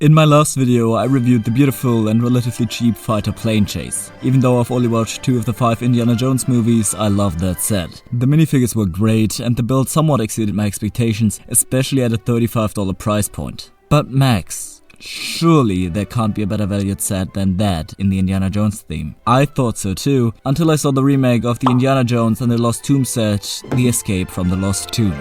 In my last video, I reviewed the beautiful and relatively cheap fighter plane chase. Even though I've only watched 2 of the 5 Indiana Jones movies, I love that set. The minifigures were great and the build somewhat exceeded my expectations, especially at a $35 price point. But Max, surely there can't be a better valued set than that in the Indiana Jones theme. I thought so too, until I saw the remake of the Indiana Jones and the Lost Tomb set, The Escape from the Lost Tomb.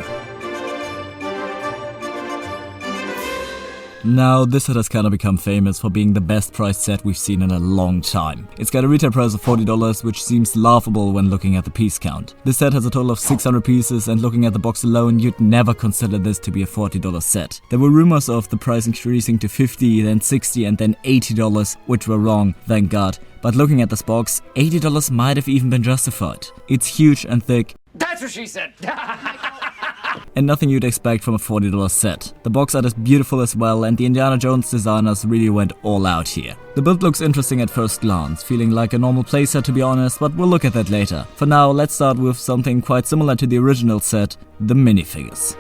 Now, this set has kinda become famous for being the best priced set we've seen in a long time. It's got a retail price of $40, which seems laughable when looking at the piece count. This set has a total of 600 pieces, and looking at the box alone, you'd never consider this to be a $40 set. There were rumors of the price increasing to $50, then $60, and then $80, which were wrong, thank God. But looking at this box, $80 might have even been justified. It's huge and thick. That's what she said! And nothing you'd expect from a $40 set. The box art is beautiful as well, and the Indiana Jones designers really went all out here. The build looks interesting at first glance, feeling like a normal playset to be honest, but we'll look at that later. For now, let's start with something quite similar to the original set, the minifigures.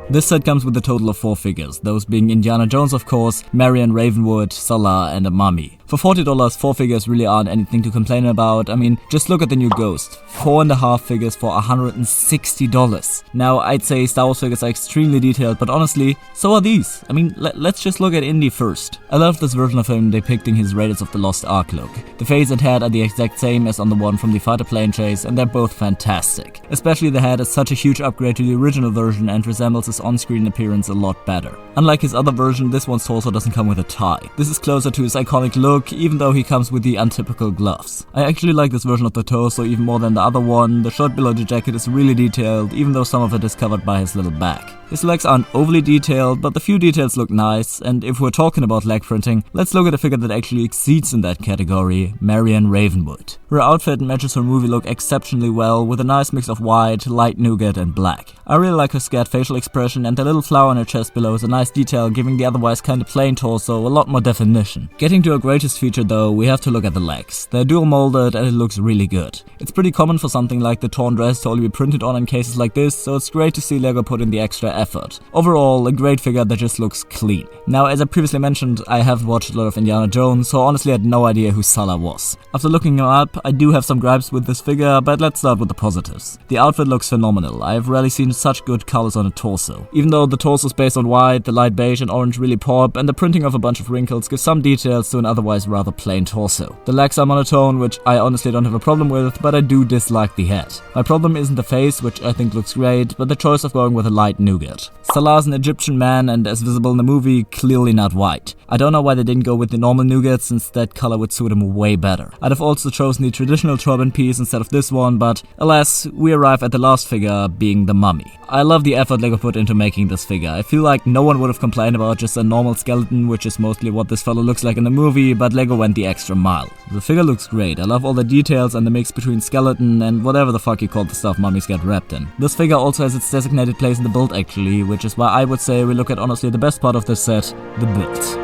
This set comes with a total of 4 figures, those being Indiana Jones of course, Marion Ravenwood, Salah and a mummy. For $40, 4 figures really aren't anything to complain about. I mean, just look at the new Ghost. 4.5 figures for $160. Now, I'd say Star Wars figures are extremely detailed, but honestly, so are these. I mean, let's just look at Indy first. I love this version of him depicting his Raiders of the Lost Ark look. The face and head are the exact same as on the one from the fighter plane chase, and they're both fantastic. Especially the head is such a huge upgrade to the original version and resembles his on-screen appearance a lot better. Unlike his other version, this one's torso doesn't come with a tie. This is closer to his iconic look, even though he comes with the untypical gloves. I actually like this version of the torso even more than the other one. The shirt below the jacket is really detailed, even though some of it is covered by his little back. His legs aren't overly detailed, but the few details look nice, and if we're talking about leg printing, let's look at a figure that actually exceeds in that category, Marion Ravenwood. Her outfit matches her movie look exceptionally well, with a nice mix of white, light nougat and black. I really like her scared facial expression, and the little flower on her chest below is a nice detail, giving the otherwise kinda plain torso a lot more definition. Getting to her greatest feature though, we have to look at the legs. They're dual molded and it looks really good. It's pretty common for something like the torn dress to only be printed on in cases like this, so it's great to see LEGO put in the extra effort. Overall, a great figure that just looks clean. Now, as I previously mentioned, I have watched a lot of Indiana Jones, so honestly I had no idea who Salah was. After looking him up, I do have some gripes with this figure, but let's start with the positives. The outfit looks phenomenal. I have rarely seen such good colors on a torso. Even though the torso is based on white, the light beige and orange really pop, and the printing of a bunch of wrinkles gives some details to an otherwise rather plain torso. The legs are monotone, which I honestly don't have a problem with, but I do dislike the head. My problem isn't the face, which I think looks great, but the choice of going with a light nougat. Salah is an Egyptian man, and as visible in the movie, clearly not white. I don't know why they didn't go with the normal nougat, since that color would suit him way better. I'd have also chosen the traditional turban piece instead of this one, but alas, we arrive at the last figure, being the mummy. I love the effort LEGO put into making this figure. I feel like no one would have complained about just a normal skeleton, which is mostly what this fellow looks like in the movie, but LEGO went the extra mile. The figure looks great. I love all the details and the mix between skeleton and whatever the fuck you call the stuff mummies get wrapped in. This figure also has its designated place in the build actually, which is why I would say we look at honestly the best part of this set, the build.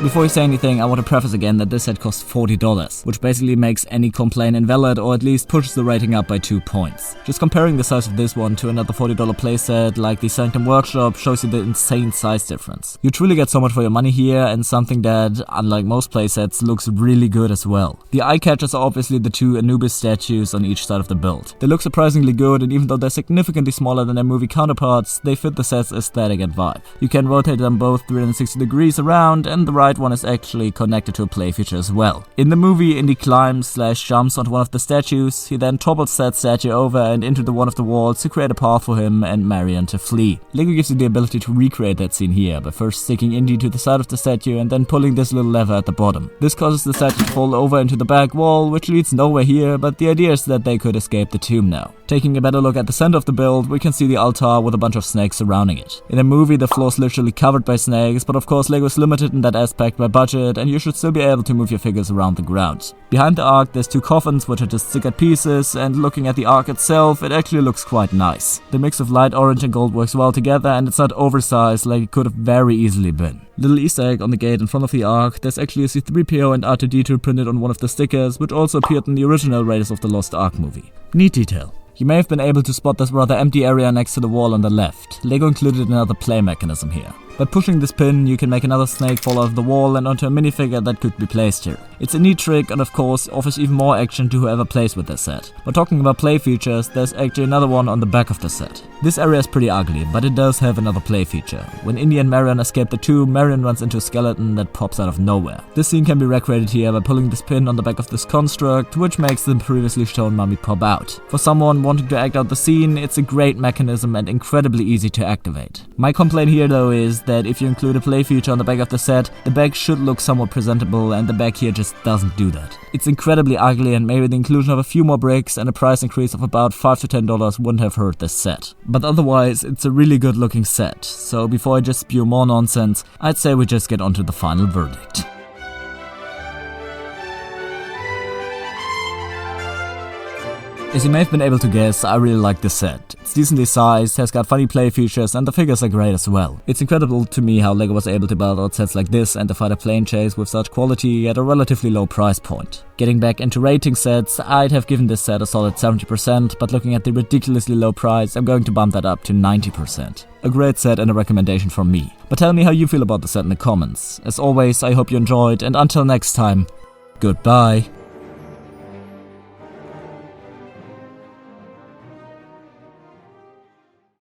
Before you say anything, I want to preface again that this set costs $40, which basically makes any complaint invalid or at least pushes the rating up by 2 points. Just comparing the size of this one to another $40 playset like the Sanctum Workshop shows you the insane size difference. You truly get so much for your money here, and something that, unlike most playsets, looks really good as well. The eye catchers are obviously the 2 Anubis statues on each side of the build. They look surprisingly good, and even though they're significantly smaller than their movie counterparts, they fit the set's aesthetic and vibe. You can rotate them both 360 degrees around, and the right one is actually connected to a play feature as well. In the movie, Indy climbs/jumps onto one of the statues. He then topples that statue over and into one of the walls to create a path for him and Marion to flee. LEGO gives you the ability to recreate that scene here by first sticking Indy to the side of the statue and then pulling this little lever at the bottom. This causes the statue to fall over into the back wall, which leads nowhere here, but the idea is that they could escape the tomb now. Taking a better look at the center of the build, we can see the altar with a bunch of snakes surrounding it. In a movie, the floor is literally covered by snakes, but of course LEGO is limited in that aspect by budget, and you should still be able to move your figures around the ground. Behind the ark, there's 2 coffins which are just stick-out pieces, and looking at the ark itself, it actually looks quite nice. The mix of light orange and gold works well together, and it's not oversized like it could have very easily been. Little Easter egg on the gate in front of the ark, there's actually a C-3PO and R2-D2 printed on one of the stickers, which also appeared in the original Raiders of the Lost Ark movie. Neat detail. You may have been able to spot this rather empty area next to the wall on the left. LEGO included another play mechanism here. By pushing this pin, you can make another snake fall out of the wall and onto a minifigure that could be placed here. It's a neat trick and of course offers even more action to whoever plays with this set. But talking about play features, there's actually another one on the back of the set. This area is pretty ugly, but it does have another play feature. When Indy and Marion escape the tomb, Marion runs into a skeleton that pops out of nowhere. This scene can be recreated here by pulling this pin on the back of this construct, which makes the previously shown mummy pop out. For someone wanting to act out the scene, it's a great mechanism and incredibly easy to activate. My complaint here though is that if you include a play feature on the back of the set, the back should look somewhat presentable, and the back here just doesn't do that. It's incredibly ugly, and maybe the inclusion of a few more bricks and a price increase of about $5 to $10 wouldn't have hurt this set. But otherwise, it's a really good looking set, so before I just spew more nonsense, I'd say we just get on to the final verdict. As you may have been able to guess, I really like this set. It's decently sized, has got funny play features, and the figures are great as well. It's incredible to me how LEGO was able to build out sets like this and the fighter plane chase with such quality at a relatively low price point. Getting back into rating sets, I'd have given this set a solid 70%, but looking at the ridiculously low price, I'm going to bump that up to 90%. A great set and a recommendation from me. But tell me how you feel about the set in the comments. As always, I hope you enjoyed, and until next time, goodbye.